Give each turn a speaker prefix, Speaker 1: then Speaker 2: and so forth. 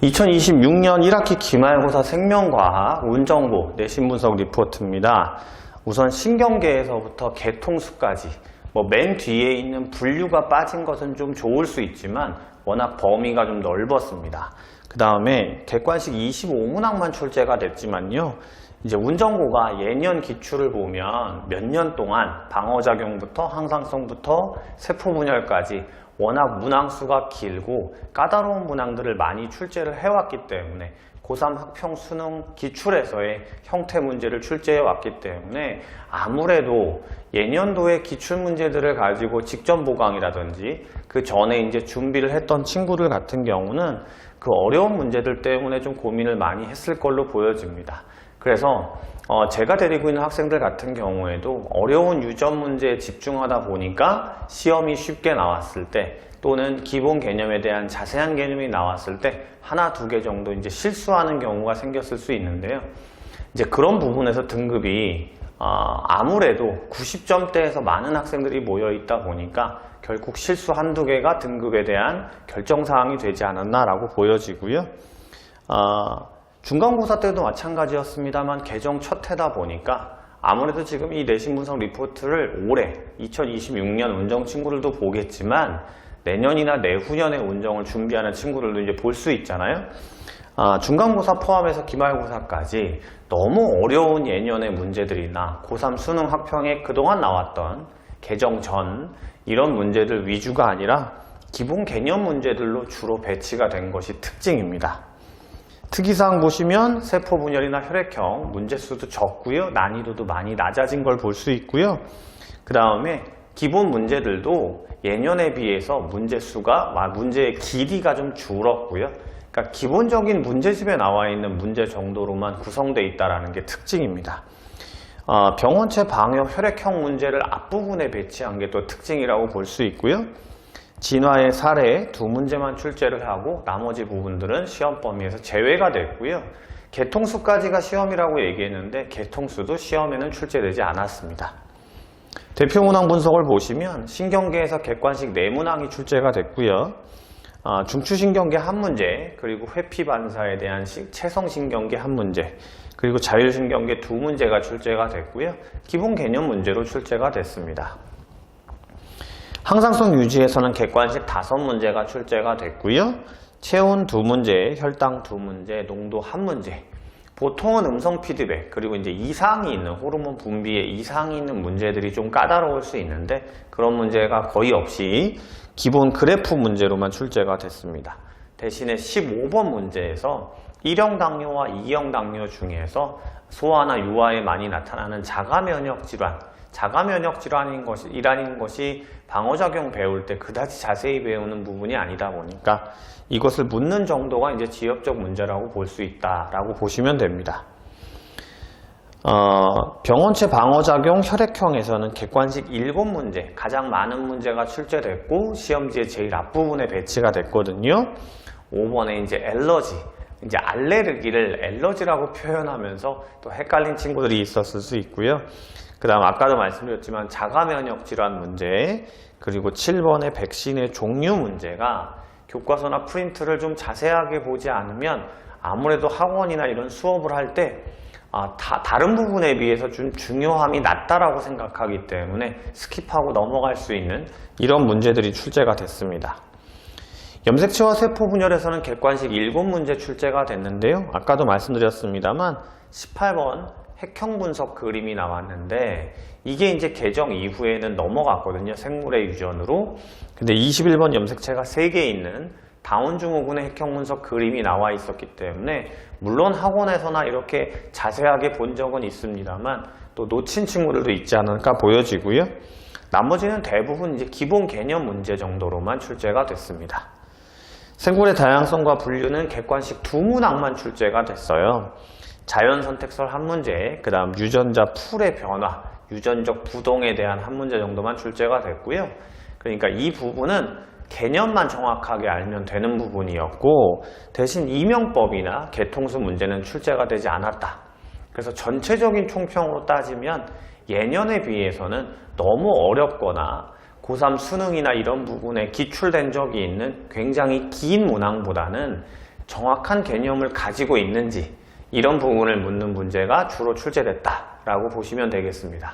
Speaker 1: 2026년 1학기 기말고사 생명과학 운정보 내신 분석 리포트입니다. 우선 신경계에서부터 개통수까지 맨 뒤에 있는 분류가 빠진 것은 좀 좋을 수 있지만 워낙 범위가 좀 넓었습니다. 그 다음에 객관식 25문항만 출제가 됐지만요. 이제 운정고가 예년 기출을 보면 몇 년 동안 방어작용부터 항상성부터 세포분열까지 워낙 문항수가 길고 까다로운 문항들을 많이 출제를 해왔기 때문에 고3 학평 수능 기출에서의 형태 문제를 출제해 왔기 때문에 아무래도 예년도의 기출 문제들을 가지고 직전 보강이라든지 그 전에 이제 준비를 했던 친구들 같은 경우는 그 어려운 문제들 때문에 좀 고민을 많이 했을 걸로 보여집니다. 그래서 제가 데리고 있는 학생들 같은 경우에도 어려운 유전 문제에 집중하다 보니까 시험이 쉽게 나왔을 때 또는 기본 개념에 대한 자세한 개념이 나왔을 때 하나, 두 개 정도 이제 실수하는 경우가 생겼을 수 있는데요. 이제 그런 부분에서 등급이 아무래도 90점대에서 많은 학생들이 모여 있다 보니까 결국 실수 한두 개가 등급에 대한 결정사항이 되지 않았나라고 보여지고요. 중간고사 때도 마찬가지였습니다만 개정 첫 해다 보니까 아무래도 지금 이 내신 분석 리포트를 올해 2026년 운정 친구들도 보겠지만 내년이나 내후년에 운정을 준비하는 친구들도 이제 볼 수 있잖아요. 중간고사 포함해서 기말고사까지 너무 어려운 예년의 문제들이나 고3 수능 학평에 그동안 나왔던 개정 전 이런 문제들 위주가 아니라 기본 개념 문제들로 주로 배치가 된 것이 특징입니다. 특이사항 보시면 세포분열이나 혈액형 문제수도 적고요. 난이도도 많이 낮아진 걸 볼 수 있고요. 그 다음에 기본 문제들도 예년에 비해서 문제의 길이가 좀 줄었고요. 그러니까 기본적인 문제집에 나와 있는 문제 정도로만 구성되어 있다는 게 특징입니다. 병원체 방역 혈액형 문제를 앞부분에 배치한 게 또 특징이라고 볼 수 있고요. 진화의 사례 두 문제만 출제를 하고 나머지 부분들은 시험 범위에서 제외가 됐고요. 개통수까지가 시험이라고 얘기했는데 개통수도 시험에는 출제되지 않았습니다. 대표 문항 분석을 보시면 신경계에서 객관식 4문항이 출제가 됐고요. 중추신경계 한 문제, 그리고 회피반사에 대한 체성신경계 한 문제, 그리고 자율신경계 2문제가 출제가 됐고요. 기본 개념 문제로 출제가 됐습니다. 항상성 유지에서는 객관식 5문제가 출제가 됐고요. 체온 2문제, 혈당 2문제, 농도 1문제. 보통은 음성 피드백, 그리고 이제 이상이 있는 호르몬 분비에 이상이 있는 문제들이 좀 까다로울 수 있는데 그런 문제가 거의 없이 기본 그래프 문제로만 출제가 됐습니다. 대신에 15번 문제에서 1형 당뇨와 2형 당뇨 중에서 소아나 유아에 많이 나타나는 자가면역 질환, 자가면역 질환이라는 것이 방어작용 배울 때 그다지 자세히 배우는 부분이 아니다 보니까 이것을 묻는 정도가 이제 지역적 문제라고 볼 수 있다라고 보시면 됩니다. 병원체 방어작용 혈액형에서는 객관식 7문제, 가장 많은 문제가 출제됐고 시험지의 제일 앞부분에 배치가 됐거든요. 5번에 이제 알러지, 이제 알레르기를 알러지라고 표현하면서 또 헷갈린 친구들이 있었을 수 있고요. 그 다음 아까도 말씀드렸지만 자가면역 질환 문제, 그리고 7번의 백신의 종류 문제가 교과서나 프린트를 좀 자세하게 보지 않으면 아무래도 학원이나 이런 수업을 할 때 다른 부분에 비해서 좀 중요함이 낮다라고 생각하기 때문에 스킵하고 넘어갈 수 있는 이런 문제들이 출제가 됐습니다. 염색체와 세포분열에서는 객관식 7문제 출제가 됐는데요. 아까도 말씀드렸습니다만 18번 핵형 분석 그림이 나왔는데 이게 이제 개정 이후에는 넘어갔거든요. 생물의 유전으로. 근데 21번 염색체가 3개 있는 다운 증후군의 핵형 분석 그림이 나와 있었기 때문에 물론 학원에서나 이렇게 자세하게 본 적은 있습니다만 또 놓친 친구들도 있지 않을까 보여지고요. 나머지는 대부분 이제 기본 개념 문제 정도로만 출제가 됐습니다. 생물의 다양성과 분류는 객관식 2문항만 출제가 됐어요. 자연선택설 한 문제, 그 다음 유전자 풀의 변화, 유전적 부동에 대한 한 문제 정도만 출제가 됐고요. 그러니까 이 부분은 개념만 정확하게 알면 되는 부분이었고 대신 이명법이나 개통수 문제는 출제가 되지 않았다. 그래서 전체적인 총평으로 따지면 예년에 비해서는 너무 어렵거나 고3 수능이나 이런 부분에 기출된 적이 있는 굉장히 긴 문항보다는 정확한 개념을 가지고 있는지 이런 부분을 묻는 문제가 주로 출제됐다라고 보시면 되겠습니다.